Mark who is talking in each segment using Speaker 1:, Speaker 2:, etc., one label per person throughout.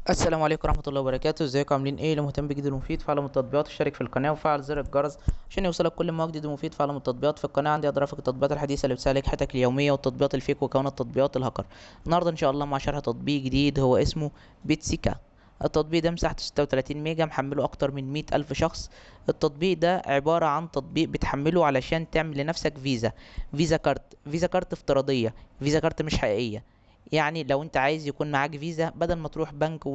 Speaker 1: السلام عليكم ورحمة الله وبركاته. ازيكم عاملين ايه؟ لو مهتم بجديد ومفيد فعلوا التطبيقات، اشترك في القناة وفعل زر الجرس عشان يوصلك كل ما هو جديد ومفيد. فعلوا التطبيقات في القناة، عندي اضرافك التطبيقات الحديثة اللي بتسهل لك حياتك اليومية والتطبيقات الفيك وكمان التطبيقات الهاكر. النهاردة ان شاء الله مع شرح تطبيق جديد هو اسمه بيتسيكا. التطبيق ده مساحته 36 ميجا، محمله اكتر من 100 الف شخص. التطبيق ده عبارة عن تطبيق بتحمله علشان تعمل لنفسك فيزا كارت افتراضية، فيزا كارت مش حقيقية. يعني لو انت عايز يكون معاك فيزا، بدل ما تروح بنك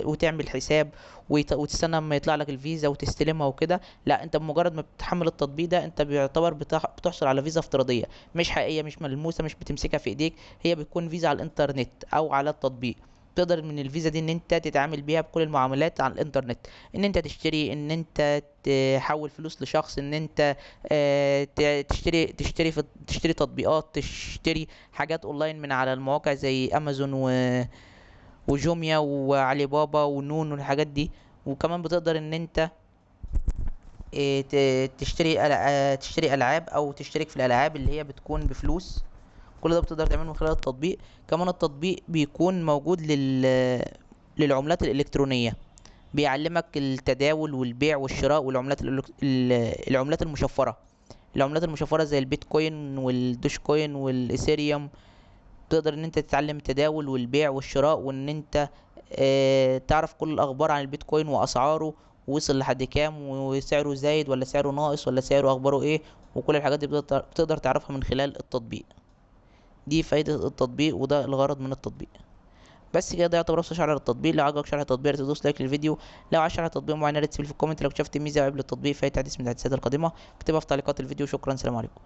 Speaker 1: وتعمل حساب وتستنى لما يطلع لك الفيزا وتستلمها وكده، لا، انت بمجرد ما بتحمل التطبيق ده انت بيعتبر بتحصل على فيزا افتراضيه مش حقيقيه، مش ملموسه، مش بتمسكها في ايديك. هي بتكون فيزا على الانترنت او على التطبيق. تقدر من الفيزا دي ان انت تتعامل بيها بكل المعاملات على الانترنت، ان انت تشتري، ان انت تحول فلوس لشخص، ان انت تشتري تطبيقات، تشتري حاجات اونلاين من على المواقع زي امازون وجوميا وعلي بابا ونون والحاجات دي. وكمان بتقدر ان انت تشتري العاب او تشترك في الالعاب اللي هي بتكون بفلوس. كل ده بتقدر تعمله من خلال التطبيق. كمان التطبيق بيكون موجود للعملات الالكترونية، بيعلمك التداول والبيع والشراء العملات المشفرة. العملات المشفرة زي البيتكوين والدوش كوين والايثيريوم. تقدر ان انت تتعلم التداول والبيع والشراء، وان انت تعرف كل الاخبار عن البيتكوين واسعاره، وصل لحد كام، وسعره زايد ولا سعره ناقص ولا سعره اخباره ايه. وكل الحاجات دي بتقدر تعرفها من خلال التطبيق. دي فايدة التطبيق وده الغرض من التطبيق. بس كده، ده يعتبر نص شرح التطبيق. لو عجبك شرح التطبيق تدوس لايك للفيديو. لو عايز شرح تطبيق معين يا ريت تسيب في الكومنت. لو شفت ميزة او عيب للتطبيق في اي تحديث من التحديثات القادمة اكتبها في تعليقات الفيديو. شكرا، سلام عليكم.